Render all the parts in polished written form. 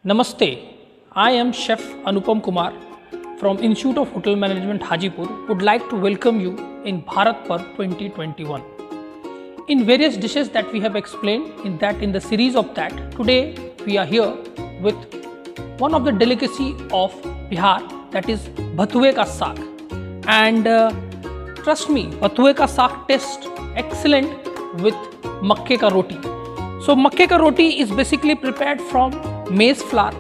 Namaste, I am Chef Anupam Kumar from Institute of Hotel Management Hajipur would like to welcome you in Bharat Parv 2021. In various dishes that we have explained in the series of that, today we are here with one of the delicacy of Bihar, that is Bhathue ka saag. And trust me, Bhathue ka saag tastes excellent with makke ka roti. So makke ka roti is basically prepared from maize flour,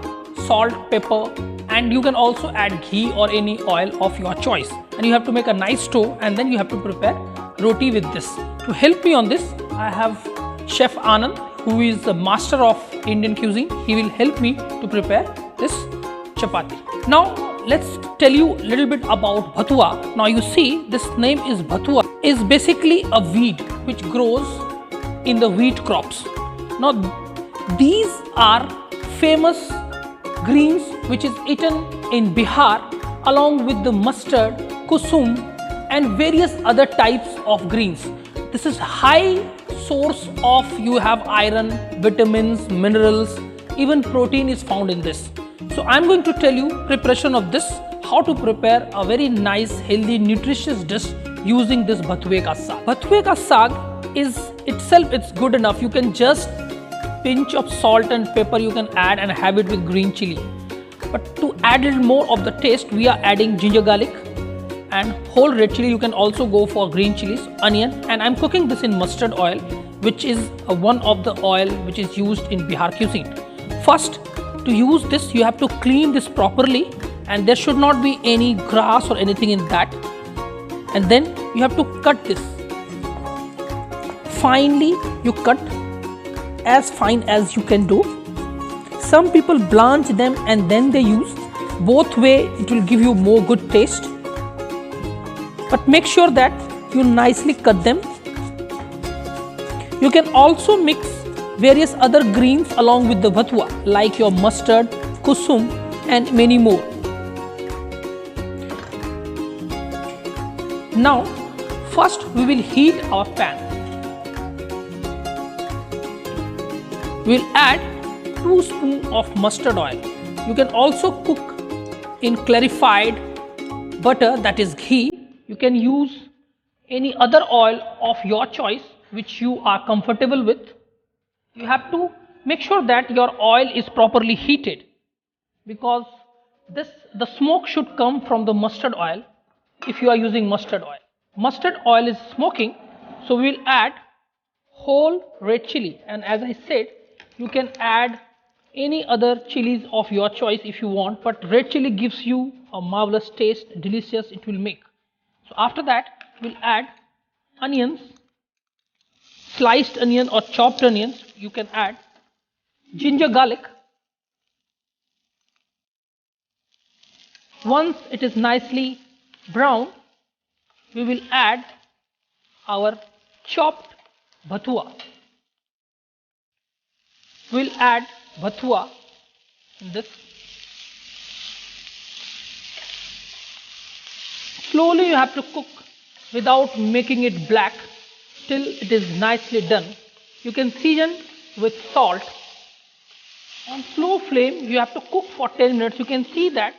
salt, pepper, and you can also add ghee or any oil of your choice. And you have to make a nice dough and then you have to prepare roti with this. To help me on this, I have Chef Anand, who is the master of Indian cuisine. He will help me to prepare this chapati. Now let's tell you a little bit about Bhatua. Now you see this name is Bhatua, is basically a weed which grows in the wheat crops. Now these are famous greens which is eaten in Bihar along with the mustard, kusum and various other types of greens. This is high source of you have iron, vitamins, minerals, even protein is found in this. So I am going to tell you preparation of this, how to prepare a very nice, healthy, nutritious dish using this Bhathue ka saag. Bhathue ka saag is itself, it's good enough. You can just pinch of salt and pepper you can add and have it with green chili. But to add a little more of the taste, we are adding ginger garlic and whole red chili. You can also go for green chilies, onion, and I'm cooking this in mustard oil, which is one of the oil which is used in Bihar cuisine. First, to use this, you have to clean this properly and there should not be any grass or anything in that. And then you have to cut this. Finely, you cut as fine as you can do. Some people blanch them and then they use. Both way it will give you more good taste. But make sure that you nicely cut them. You can also mix various other greens along with the bhatua like your mustard, kusum and many more. Now first we will heat our pan. We will add 2 spoons of mustard oil. You can also cook in clarified butter, that is ghee. You can use any other oil of your choice which you are comfortable with. You have to make sure that your oil is properly heated because the smoke should come from the mustard oil if you are using mustard oil. Mustard oil is smoking, so we will add whole red chili, and as I said, you can add any other chilies of your choice if you want, but red chili gives you a marvelous taste, delicious it will make. So after that, we'll add onions, sliced onion or chopped onions. You can add ginger garlic. Once it is nicely brown, we will add our chopped bhatua. We'll add bhatua in this. Slowly you have to cook without making it black till it is nicely done. You can season with salt. On slow flame you have to cook for 10 minutes. You can see that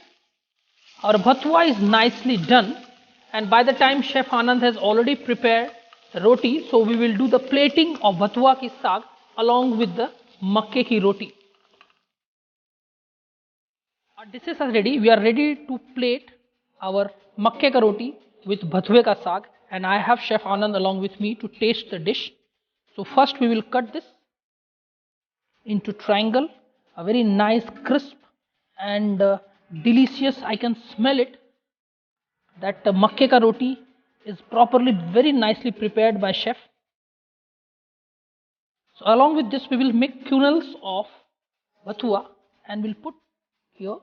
our bhatua is nicely done, and by the time Chef Anand has already prepared the roti, so we will do the plating of bhatua ki saag along with the makke ki roti. Our dishes are ready. We are ready to plate our makke ka roti with bhathue ka saag, and I have Chef Anand along with me to taste the dish. So first we will cut this into triangle, a very nice crisp and delicious. I can smell it that the makke ka roti is properly very nicely prepared by chef. So along with this we will make kernels of bhatua and we'll put here.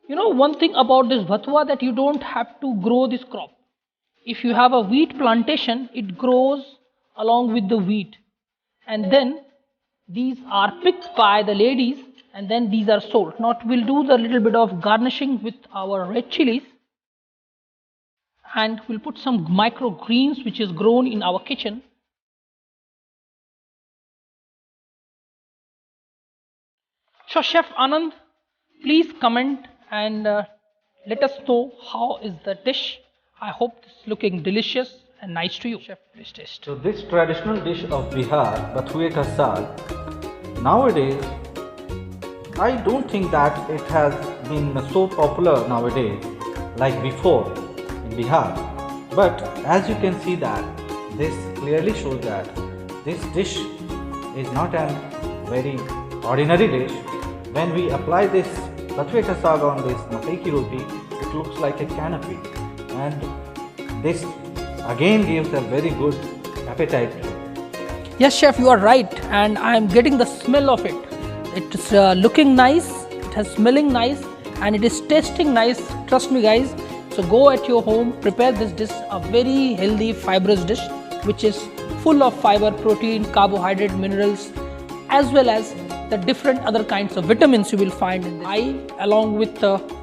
You know one thing about this bhatua, that you don't have to grow this crop. If you have a wheat plantation, it grows along with the wheat, and then these are picked by the ladies and then these are sold. Now we'll do the little bit of garnishing with our red chilies, and we'll put some micro greens which is grown in our kitchen. So Chef Anand, please comment and let us know how is the dish. I hope it's looking delicious and nice to you. Chef, please taste. So this traditional dish of Bihar, Bathue ka saag, nowadays I don't think that it has been so popular nowadays like before in Bihar. But as you can see that this clearly shows that this dish is not a very ordinary dish. When we apply this Bathue ka saag on this makai ki roti, it looks like a canopy, and this again gives a very good appetite. Yes, chef, you are right, and I am getting the smell of it. It's looking nice, it has smelling nice, and it is tasting nice. Trust me, guys. So go at your home, prepare this dish, a very healthy, fibrous dish, which is full of fiber, protein, carbohydrate, minerals, as well as the different other kinds of vitamins you will find in this. I, along with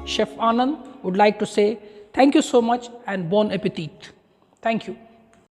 Chef Anand, would like to say thank you so much and bon appetit. Thank you.